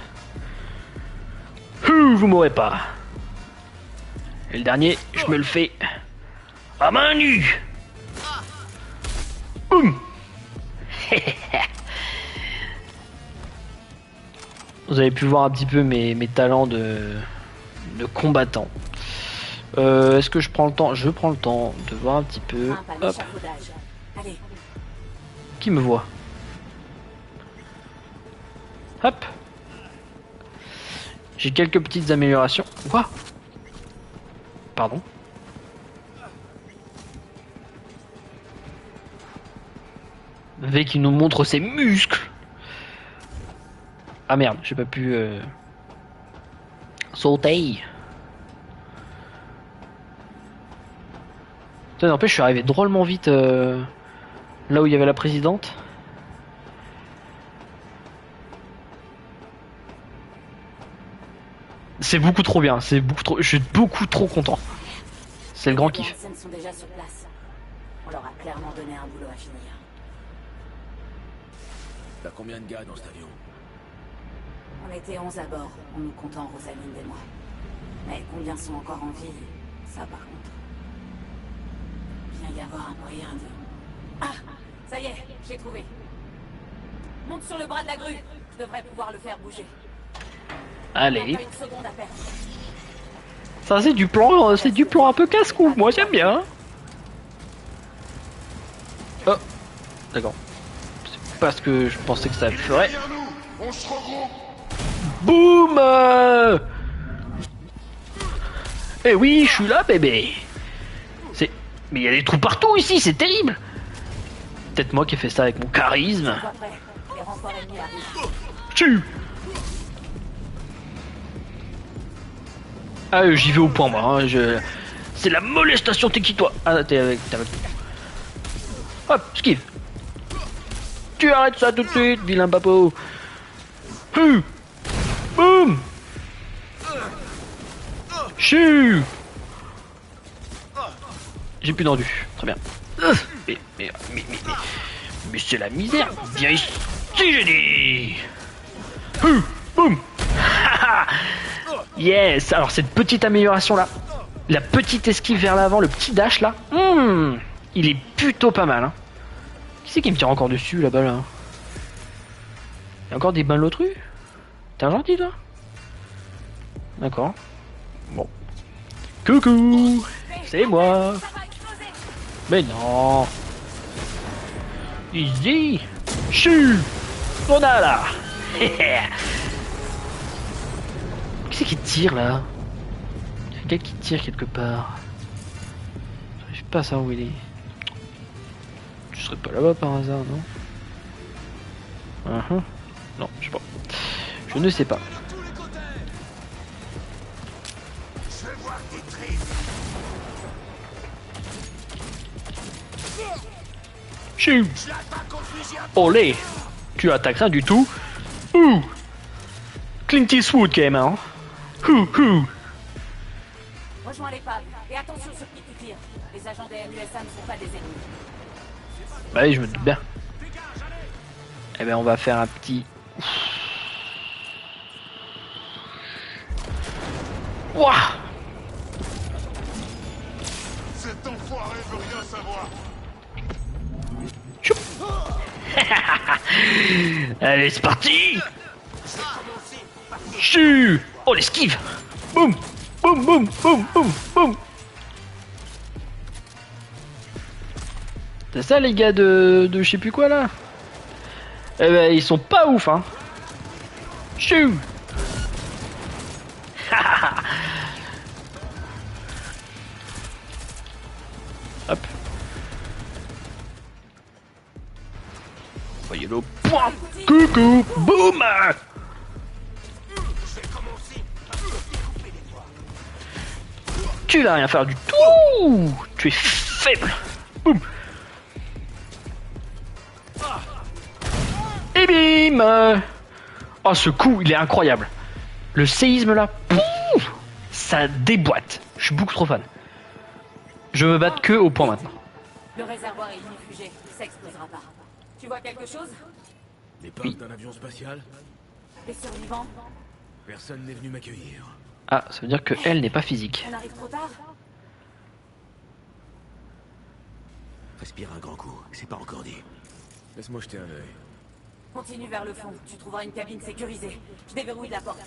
Vous m'aurez pas. Et le dernier, je me le fais à main nue. Boum. Vous avez pu voir un petit peu mes talents de combattant. Est-ce que je prends le temps? Je prends le temps de voir un petit peu. Hop. Qui me voit? Hop. J'ai quelques petites améliorations. Quoi? Pardon. V qui nous montre ses muscles. Ah merde, j'ai pas pu sauter. N'empêche, je suis arrivé drôlement vite là où il y avait la présidente. C'est beaucoup trop bien, c'est beaucoup trop. Je suis beaucoup trop content. C'est le grand kiff. Les scènes sont déjà sur place. On leur a clairement donné un boulot à finir. T'as combien de gars dans cet avion? On était 11 à bord, en nous comptant Rosaline et moi. Mais combien sont encore en vie? Ça par contre. Vient y avoir un moyen de... Ah! Ça y est, j'ai trouvé. Monte sur le bras de la grue. Je devrais pouvoir le faire bouger. Allez. Pas une seconde à perdre. Ça c'est du plan un peu casse-cou. Moi j'aime bien. Oh, d'accord. C'est pas ce que je pensais que ça le ferait. On se regroupe. Boum. Eh oui, je suis là, bébé. C'est. Mais il y a des trous partout ici, c'est terrible. Peut-être moi qui ai fait ça avec mon charisme. Les renforts ennemis arrivent. Tue. Ah, j'y vais au point, moi. Hein. C'est la molestation, t'es qui, toi? Ah, t'es avec... Hop, esquive. Tu arrêtes ça tout de suite, vilain papo. Boum. Chut. J'ai plus d'endu. Très bien. Mais c'est la misère. Viens ici, j'ai dit. Boum. Yes. Alors cette petite amélioration là, la petite esquive vers l'avant, le petit dash là, il est plutôt pas mal. Hein. Qui c'est qui me tire encore dessus là-bas là? Il y a encore des bains de l'autru? T'es un gentil toi? D'accord. Bon. Coucou! C'est moi! Mais non! Easy! Chut! On a là! Qui c'est qui tire là? Il y a quelqu'un qui tire quelque part. J'arrive pas à savoir où il est. Tu serais pas là-bas par hasard, non? Non, je sais pas. Je ne sais pas. Chut! Olé! Tu attaques rien du tout. Ouh! Clint Eastwood quand même, hein? Rejoins l'épave et attention sur qui tu tires. Les agents des MUSA ne sont pas des ennemis. Bah oui, je me doute bien. Eh ben, on va faire un petit. Ouah! Cet enfoiré veut rien savoir. Choup. Allez, c'est parti! Chut! Oh, l'esquive! Boum! Boum, boum, boum, boum, boum! C'est ça, les gars de je sais plus quoi là? Eh ben, ils sont pas ouf, hein! Chut! Hop! Voyez le point! Coucou! Boum! Tu vas rien faire du tout. Tu es faible. Boum. Et bim. Oh, ce coup, il est incroyable. Le séisme là, pouf, ça déboîte. Je suis beaucoup trop fan. Je me batte que au point maintenant. Le réservoir est ignifugé, ça explosera pas. Tu vois quelque chose? Les parts d'un avion spatial? Les survivants? Personne n'est venu m'accueillir. Ah, ça veut dire que elle n'est pas physique. On arrive trop tard? Respire un grand coup, c'est pas encore dit. Laisse-moi jeter un œil. Continue vers le fond, tu trouveras une cabine sécurisée. Je déverrouille la porte.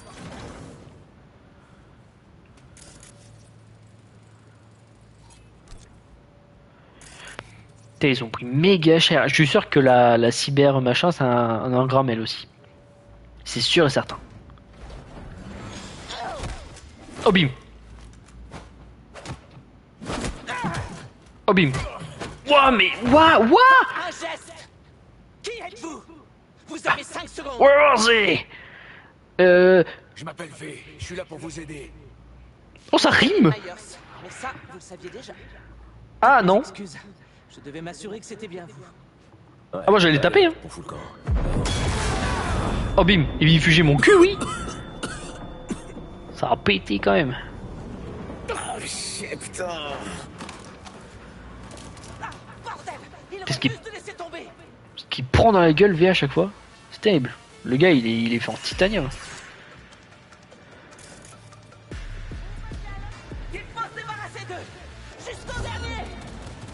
Ils ont pris méga cher. Je suis sûr que la cyber machin, c'est un engramme elle aussi. C'est sûr et certain. Oh bim. Oh bim. Ouah mais ouah. Un geste. Qui êtes-vous? Vous avez 5 secondes. Where are they? Je m'appelle V, je suis là pour vous aider. Oh ça rime. Myers. Mais ça, vous le saviez déjà. Ah non. Excuse. Je devais m'assurer que c'était bien vous. Ah moi j'allais taper hein. On fout le camp. Oh bim. Il vient fuger mon cul oui. Ça a pété quand même. Oh shit, putain. Ah, bordel. Il Qu'est-ce qu'il refuse de laisser tomber. ce qu'il prend dans la gueule V à chaque fois. C'est terrible. Le gars il est fait en titanium. Il faut se débarrasser d'eux. Jusqu'au dernier.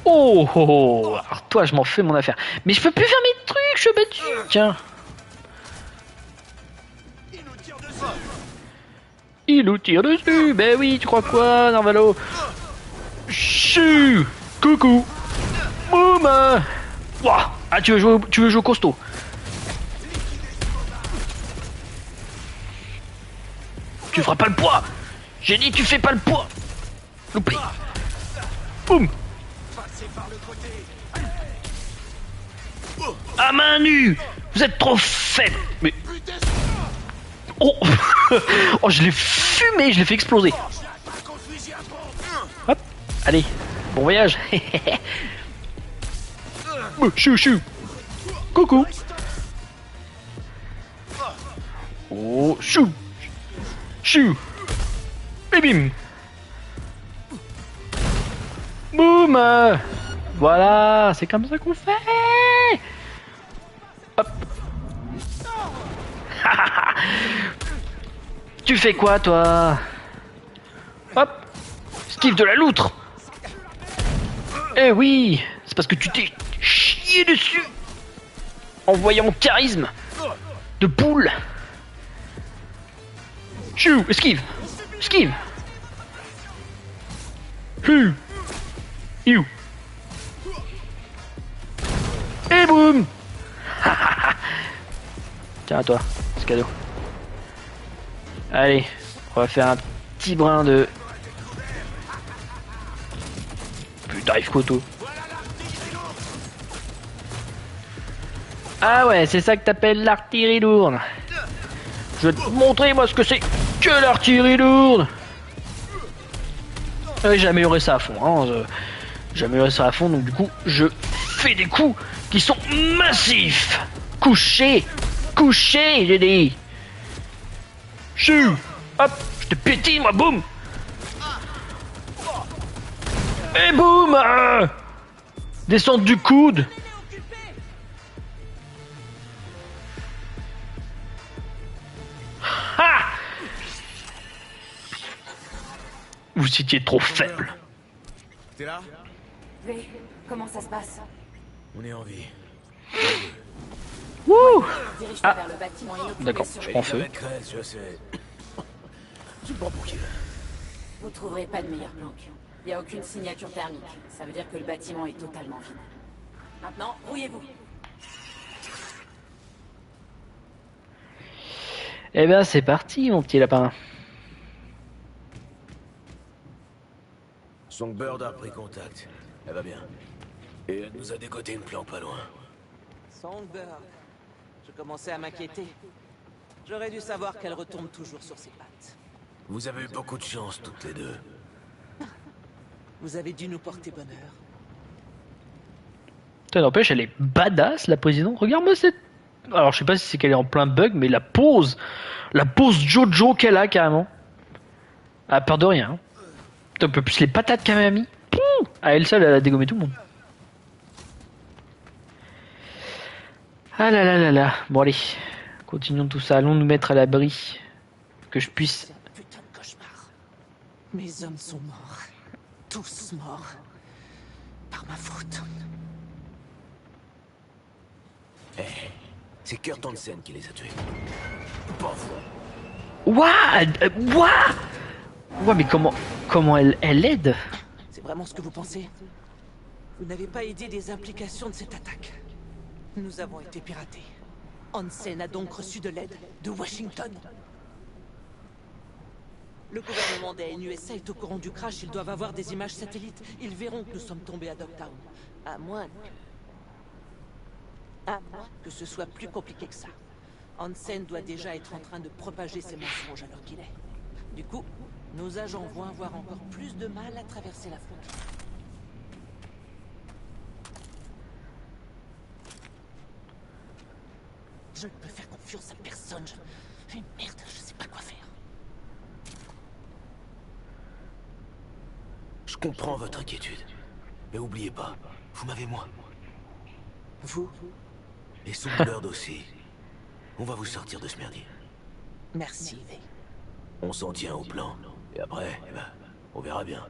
Oh, oh, oh. Alors toi je m'en fais mon affaire. Mais je peux plus faire mes trucs, je suis battu. Tiens. Il nous tire dessus. Ben oui, tu crois quoi, Narvalo? Chut. Coucou. Boum. Ouah. Ah tu veux jouer au costaud. Tu feras pas le poids. J'ai dit tu fais pas le poids. Loupé. Boum. À main nue. Vous êtes trop faible. Mais... Oh. Oh, je l'ai fumé, je l'ai fait exploser. Hop. Allez. Bon voyage. Chou chou. Coucou. Oh, chou. Chou. Et bim. Boum. Voilà, c'est comme ça qu'on fait. Hop. Tu fais quoi, toi? Hop. Esquive de la loutre. Eh oui, C'est parce que tu t'es chié dessus en voyant mon charisme de poule. Chou, esquive. Esquive. Chou. You. Et boum. Tiens à toi, c'est cadeau. Allez, on va faire un petit brin de... Putain, Yves Koto. Ah ouais, c'est ça que t'appelles l'artillerie lourde. Je vais te montrer moi ce que c'est que l'artillerie lourde. J'ai amélioré ça à fond, hein. J'ai amélioré ça à fond, donc du coup, je fais des coups qui sont massifs. Couché, couché, j'ai dit. Chou. Hop, je te pétille, moi, boum. Et boum. Descente du coude. Ha. Vous étiez trop faible. T'es là? V, comment ça se passe? On est en vie. Wouh. Dirige-toi vers le bâtiment inoccupé D'accord, sur je le- prends feu. Je sais. Tu me prends pour qui, là? Vous trouverez pas de meilleure planque. Il n'y a aucune signature thermique. Ça veut dire que le bâtiment est totalement vide. Maintenant, rouillez-vous. Eh bien, c'est parti, mon petit lapin. Songbird a pris contact. Elle va bien. Et elle nous a dégoté une planque pas loin. Songbird. Je commençais à m'inquiéter. J'aurais dû savoir qu'elle retombe toujours sur ses pattes. Vous avez eu beaucoup de chance, toutes les deux. Vous avez dû nous porter bonheur. Putain, n'empêche, elle est badass, la présidente. Regarde-moi cette... Alors, je sais pas si c'est qu'elle est en plein bug, mais la pose Jojo qu'elle a, carrément. Elle a peur de rien. Hein. Putain, un peu plus les patates qu'elle m'a mis. Pouh, à elle seule, elle a dégommé tout le monde. Ah là là là là. Bon, allez. Continuons tout ça. Allons nous mettre à l'abri. Que je puisse... C'est un putain de cauchemar. Mes hommes sont morts. Tous morts. Par ma faute. C'est Kurt Hansen qui les a tués. Pauvre. Ouah, ouah, mais comment elle aide? C'est vraiment ce que vous pensez? Vous n'avez pas idée des implications de cette attaque. Nous avons été piratés. Hansen a donc reçu de l'aide de Washington. Le gouvernement des NUSA est au courant du crash, ils doivent avoir des images satellites. Ils verront que nous sommes tombés à Dogtown. À moins que ce soit plus compliqué que ça. Hansen doit déjà être en train de propager ses mensonges alors qu'il est. Du coup, nos agents vont avoir encore plus de mal à traverser la frontière. Je ne peux faire confiance à personne. Merde, je sais pas quoi faire. Je comprends votre inquiétude. Mais oubliez pas, vous m'avez moi. Vous? Et Songbird aussi. On va vous sortir de ce merdier. Merci, V. On s'en tient au plan. Et après, eh ben, on verra bien.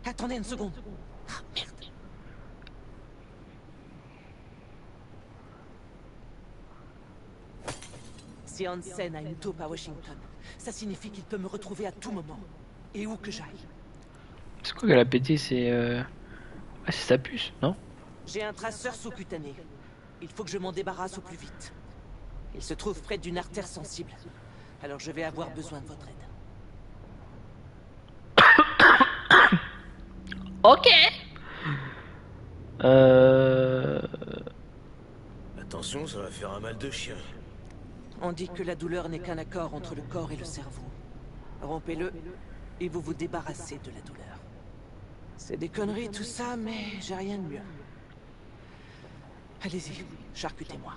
Attendez une seconde. Ah, merde. Si Hansen a une taupe à Washington, ça signifie qu'il peut me retrouver à tout moment. Et où que j'aille. C'est quoi qu'elle a pété? C'est ah, c'est sa puce, non? J'ai un traceur sous-cutané. Il faut que je m'en débarrasse au plus vite. Il se trouve près d'une artère sensible. Alors je vais avoir besoin de votre aide. Ok. Attention, ça va faire un mal de chien. On dit que la douleur n'est qu'un accord entre le corps et le cerveau. Rompez-le et vous vous débarrassez de la douleur. C'est des conneries tout ça, mais j'ai rien de mieux. Allez-y, charcutez-moi.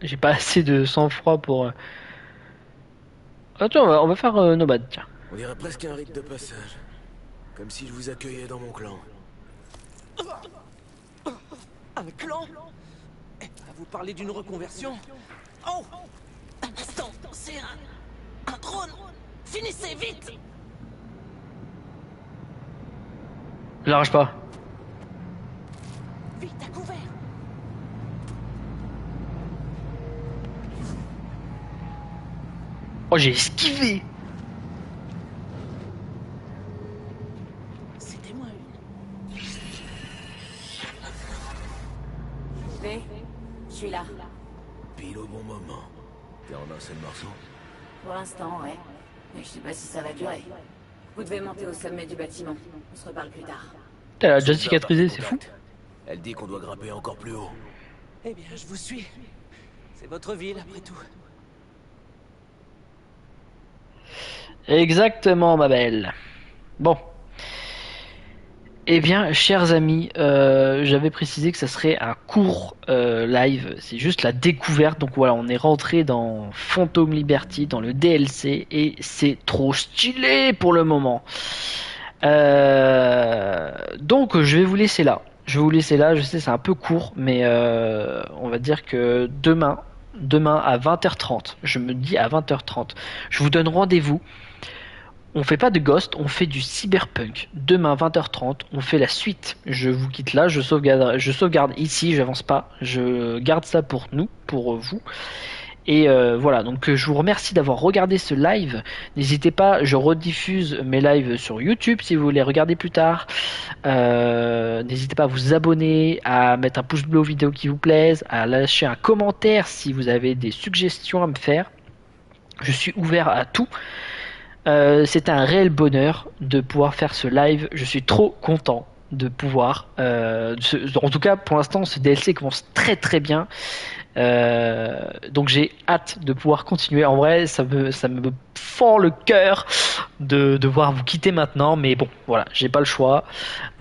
J'ai pas assez de sang-froid pour... Attends, on va faire nomade, tiens. On dirait presque un rite de passage. Comme si je vous accueillais dans mon clan. Un clan? Vous parlez d'une reconversion? Oh! Un instant, c'est un drone! Finissez vite! L'arrache pas. Vite, à couvert. Oh, j'ai esquivé. C'était moi une. V, je suis là. Pile au bon moment. T'es en un seul morceau? Pour l'instant, ouais. Mais je sais pas si ça va durer. Vous devez monter au sommet du bâtiment. On se reparle plus tard. Elle a déjà cicatrisé, c'est fou. Elle dit qu'on doit grimper encore plus haut. Eh bien, je vous suis. C'est votre ville, après tout. Exactement, ma belle. Bon. Eh bien, chers amis, j'avais précisé que ça serait un court live. C'est juste la découverte. Donc voilà, on est rentré dans Phantom Liberty, dans le DLC, et c'est trop stylé pour le moment. Donc je vais vous laisser là. Je sais c'est un peu court, mais on va dire que demain à 20h30, je me dis à 20h30, je vous donne rendez-vous. On fait pas de Ghost, on fait du Cyberpunk. Demain 20h30, on fait la suite. Je vous quitte là, je sauvegarde ici, j'avance pas, je garde ça pour nous, pour vous. Et voilà, donc je vous remercie d'avoir regardé ce live. N'hésitez pas, je rediffuse mes lives sur YouTube si vous voulez regarder plus tard. N'hésitez pas à vous abonner, à mettre un pouce bleu aux vidéos qui vous plaisent, à lâcher un commentaire si vous avez des suggestions à me faire. Je suis ouvert à tout. C'est un réel bonheur de pouvoir faire ce live. Je suis trop content de pouvoir. En tout cas, pour l'instant, ce DLC commence très très bien. Donc j'ai hâte de pouvoir continuer. En vrai, ça me fend le cœur de devoir vous quitter maintenant, mais bon, voilà, j'ai pas le choix.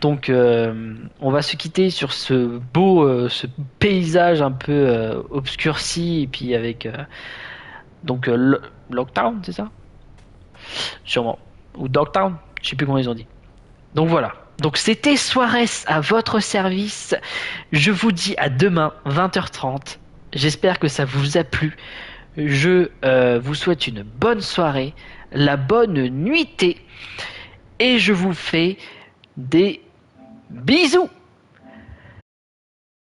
Donc on va se quitter sur ce beau ce paysage un peu obscurci et puis avec donc Lockdown, c'est ça? Sûrement. Ou Dogtown, je sais plus comment ils ont dit. Donc voilà. Donc c'était Suarez à votre service. Je vous dis à demain 20h30. J'espère que ça vous a plu. Je vous souhaite une bonne soirée, la bonne nuitée, et je vous fais des bisous.